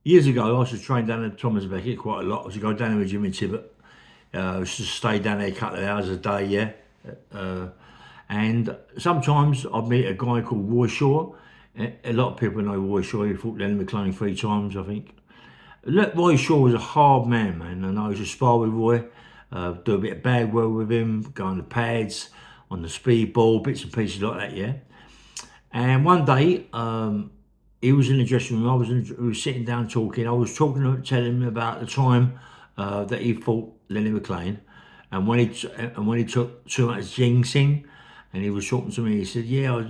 Years ago, I used to train down at Thomas Beckett quite a lot. I used to go down there with Jimmy Tibbet. I used to stay down there a couple of hours a day, yeah. Uh, and sometimes I'd meet a guy called Roy Shaw. A lot of people know Roy Shaw. He fought Lenny McLean 3 times, I think. Look, Roy Shaw was a hard man, man. And I used to spar with Roy, do a bit of bag work with him, go on the pads, on the speedball, bits and pieces like that, yeah. And one day, he was in the dressing room. We were sitting down talking. I was telling him about the time that he fought Lenny McLean, and when he took too much ginseng, and he was talking to me. He said, "Yeah,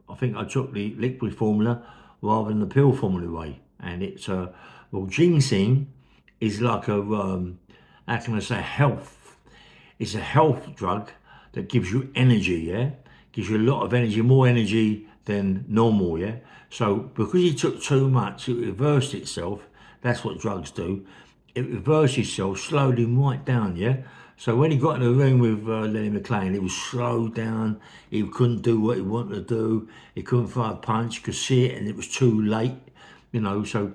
I think I took the liquid formula rather than the pill formula way." And it's well, ginseng is like a how can I say health? It's a health drug that gives you energy, yeah? Gives you a lot of energy, more energy than normal, yeah? So because he took too much, it reversed itself. That's what drugs do. It reversed itself, slowed him right down, yeah? So when he got in the ring with Lenny McLean, he was slowed down. He couldn't do what he wanted to do. He couldn't throw a punch, could see it, and it was too late, So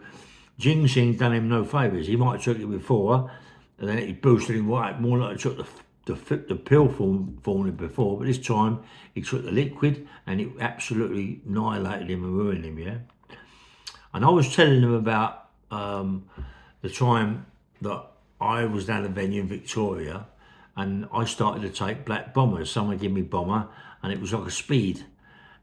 ginseng done him no favours. He might have took it before, and then it boosted him right more like he took the pill formula before, but this time he took the liquid and it absolutely annihilated him and ruined him, yeah? And I was telling him about the time that I was down the venue in Victoria and I started to take black bombers. Someone gave me bomber and it was like a speed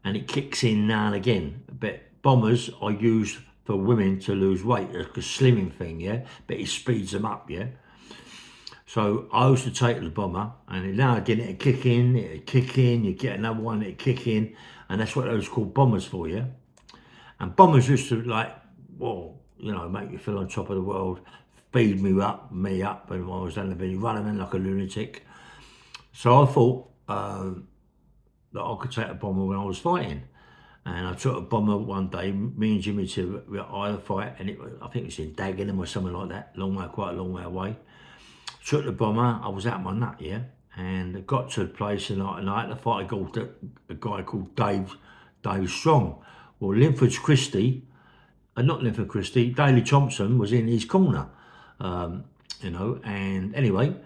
and it kicks in now and again. But bombers are used for women to lose weight, like a slimming thing, yeah? But it speeds them up, yeah? So I used to take the bomber, and now again it'd kick in, you get another one, it'd kick in, and that's what those called bombers for, yeah? And bombers used to like, well, make you feel on top of the world, feed me up, and I was down the venue, running in like a lunatic. So I thought that I could take a bomber when I was fighting. And I took a bomber one day, me and Jimmy to either fight, and I think it was in Dagenham or something like that, quite a long way away. Took the bomber, I was out my nut, yeah, and got to the place and I had to fight a guy called Dave Strong. Well, Linford Christie, not Linford Christie, Daley Thompson was in his corner, and anyway,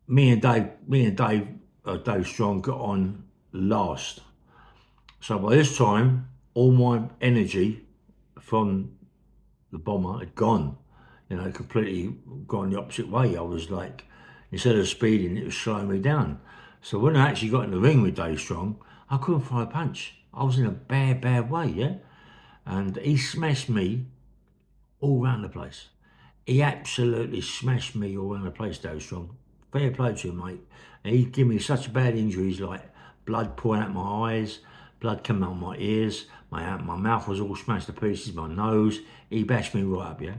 Dave Strong got on last. So by this time, all my energy from the bomber had gone, completely gone the opposite way. I was like, instead of speeding, it was slowing me down. So when I actually got in the ring with Dave Strong, I couldn't throw a punch. I was in a bad, bad way, yeah? And he smashed me all around the place. He absolutely smashed me all around the place, Dave Strong. Fair play to him, mate. And he gave me such bad injuries, like blood pouring out my eyes, blood coming out my ears, my mouth was all smashed to pieces, my nose. He bashed me right up, yeah?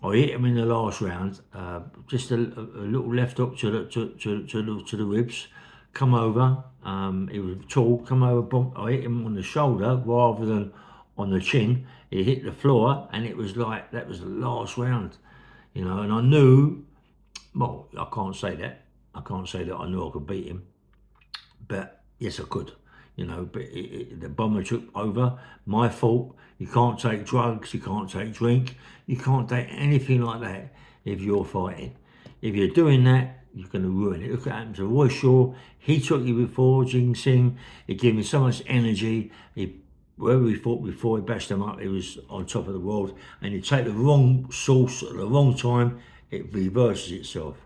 I hit him in the last round, just a little left hook to the ribs. Come over, he was tall. Come over, I hit him on the shoulder rather than on the chin. He hit the floor, and it was like that was the last round, And I knew, well, I can't say that. I can't say that I knew I could beat him, but yes, I could. But the bomber took over. My fault. You can't take drugs. You can't take drink. You can't take anything like that if you're fighting. If you're doing that, you're going to ruin it. Look what happened to Roy Shaw. He took you before, Ginseng. It gave me so much energy. Wherever he fought before, he bashed him up. He was on top of the world. And you take the wrong source at the wrong time, it reverses itself.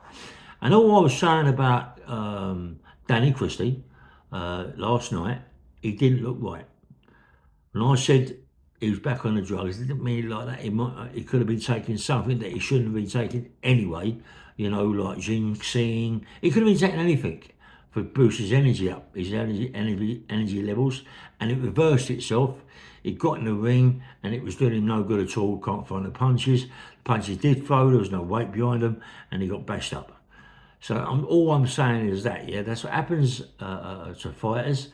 And all I was saying about Danny Christie, last night, he didn't look right. When I said he was back on the drugs, it didn't mean like that. He could have been taking something that he shouldn't have been taking anyway, like ginseng. He could have been taking anything for boost his energy up, his energy levels, and it reversed itself. He got in the ring and it was doing him no good at all. Can't find the punches. The punches did throw, there was no weight behind them, and he got bashed up. So all I'm saying is that, yeah, that's what happens to fighters.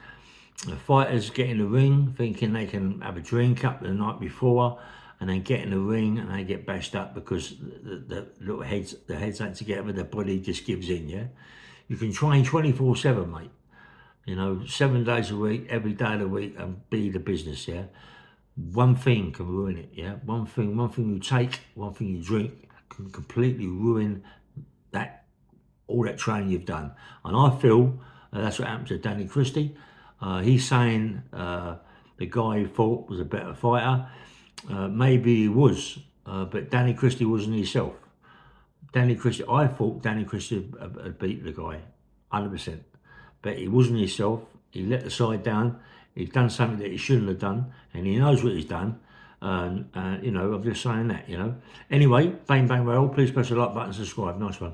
The fighters get in the ring thinking they can have a drink up the night before and then get in the ring and they get bashed up because the little heads ain't together, their body just gives in, yeah? You can train 24/7, mate. 7 days a week, every day of the week, and be the business, yeah? one thing can ruin it, yeah? One thing you take, one thing you drink can completely ruin that, all that training you've done. And I feel that's what happened to Danny Christie. He's saying the guy he fought was a better fighter. Maybe he was, but Danny Christie wasn't himself. I thought Danny Christie had beat the guy, 100%. But he wasn't himself. He let the side down. He's done something that he shouldn't have done, and he knows what he's done. You know, I'm just saying that, you know. Anyway, bang, bang, roll. Please press the like button, subscribe. Nice one.